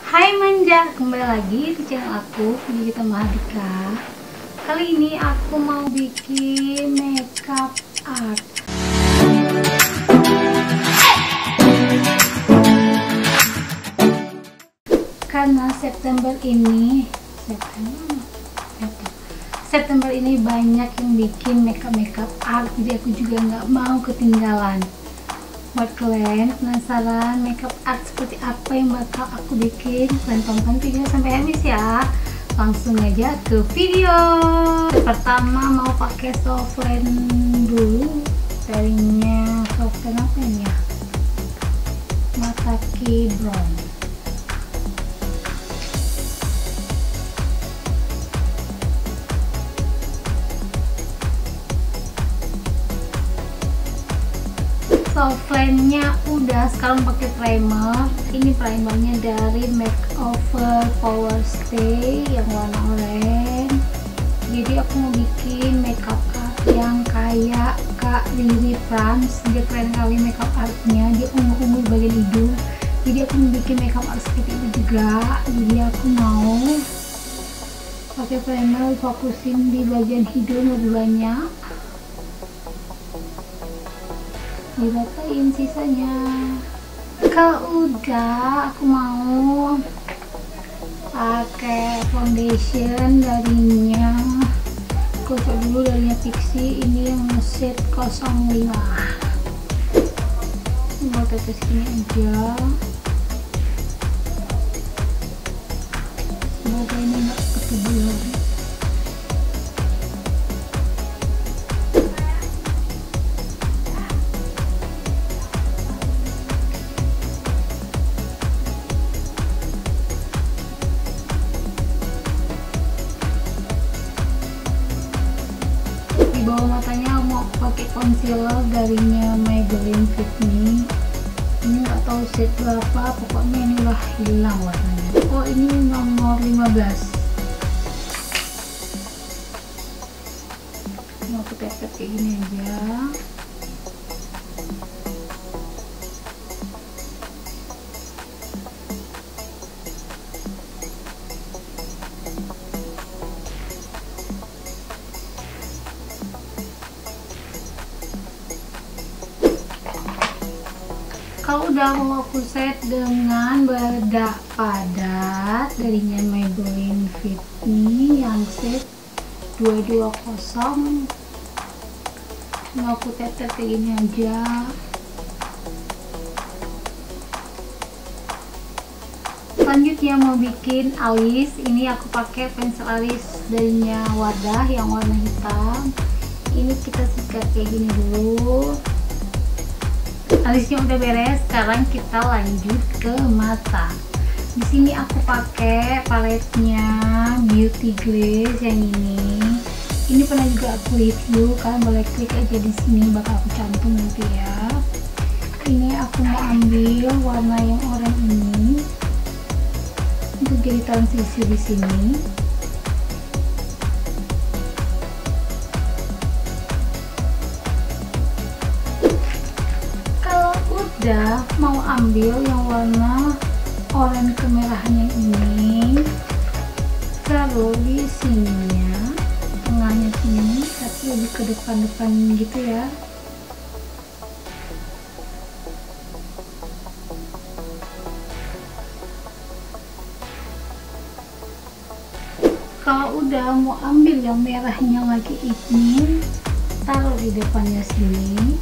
Hai manja, kembali lagi di channel aku, Gita Mahardika. Kali ini aku mau bikin makeup art. Karena September ini banyak yang bikin makeup art, jadi aku juga nggak mau ketinggalan. Buat kalian penasaran makeup art seperti apa yang bakal aku bikin, kalian tonton video sampai habis ya. Langsung aja ke video. Pertama mau pakai softline dulu, darinya softline apa ini ya, Mataki Brown. Softline-nya udah, sekarang pakai primer. Ini primernya dari Makeover Power Stay yang warna oranye. Jadi aku mau bikin makeup art yang kayak Kak Riri Prans. Dia keren kali makeup artnya, dia ungu-ungu bagian hidung. Jadi aku mau bikin makeup art seperti itu juga. Jadi aku mau pakai primer, fokusin di bagian hidung lebih banyak, diratain sisanya. Kalau udah, aku mau pakai foundation darinya, kocok dulu darinya Pixi. Ini yang shade 05. Mau tetes gini aja, semoga ini nggak ketebal. Di bawah matanya mau pakai concealer darinya Maybelline Fit Me. Ini nggak tahu shade berapa, pokoknya ini udah hilang warnanya. Oh, ini nomor 15. Mau aku tepet kayak gini aja. Kalau udah mau aku set dengan bedak padat darinya Maybelline Fit Me yang set 220. Mau aku tetes kayak gini aja. Selanjutnya mau bikin alis. Ini aku pakai pensil alis darinya Wardah yang warna hitam. Ini kita sikat kayak gini dulu. Alisnya udah beres, sekarang kita lanjut ke mata. Di sini aku pakai paletnya Beauty Glaze yang ini. Ini pernah juga aku review, kalian boleh klik aja di sini, bakal aku cantum nanti ya. Ini aku mau ambil warna yang oranye ini untuk jadi transisi di sini. Udah mau ambil yang warna oranye kemerahnya ini, taruh di sininya, tengahnya sini, tapi lebih ke depan-depan gitu ya. Kalau udah mau ambil yang merahnya lagi ini, taruh di depannya sini,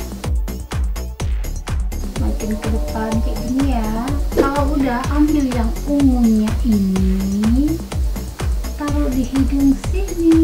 makin ke depan kayak gini ya. Kalau udah ambil yang ungunya ini, taruh di hidung sini.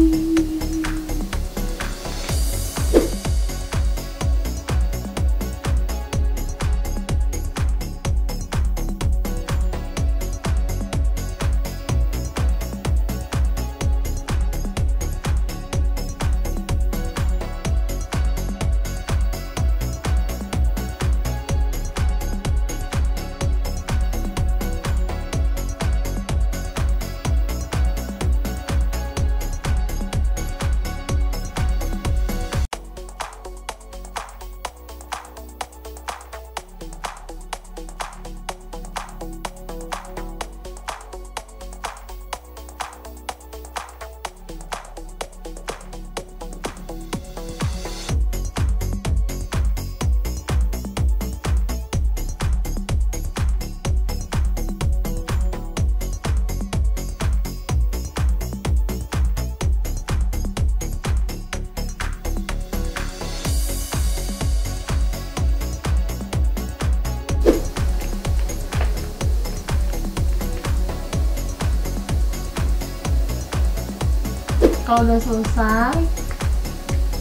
Kalau udah selesai,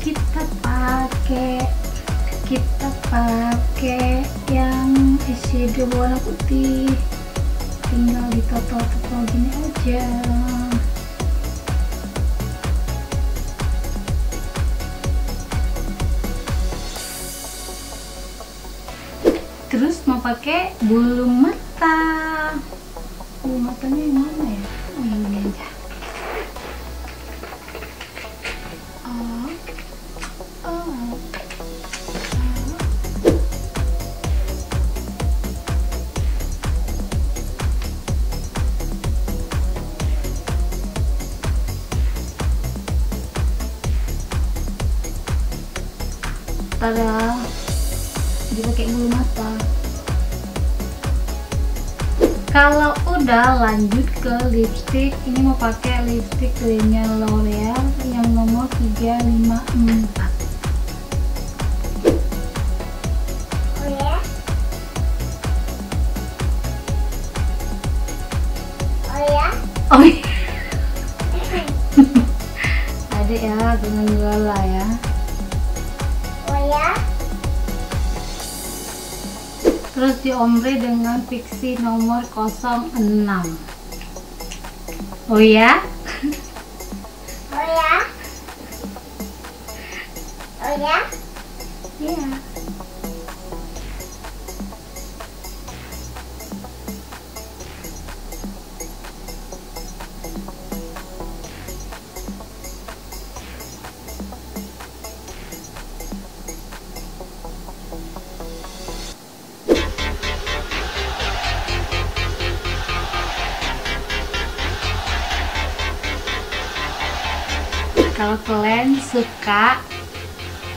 kita pakai yang eyeshadow warna putih. Tinggal ditoto-toto gini aja. Terus mau pakai bulu mata. Bulu matanya yang mana ya? Oh, yang ini aja. Tada, dipakai bulu mata. Kalau udah, lanjut ke lipstick. Ini mau pakai lipstick dari L'Oreal yang nomor 354. Oh ya? Oh ya? Oh iya. Ada ya, dengan gula ya. Oh ya? Terus diombre dengan fiksi nomor 06. Oh ya? Oh ya? Oh ya? Iya. Kalau kalian suka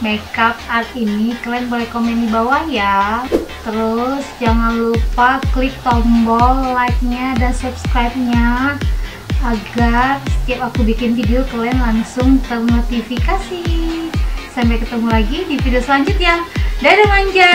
makeup art ini, kalian boleh komen di bawah ya. Terus jangan lupa klik tombol like-nya dan subscribe-nya agar setiap aku bikin video kalian langsung ternotifikasi. Sampai ketemu lagi di video selanjutnya. Dadah manja.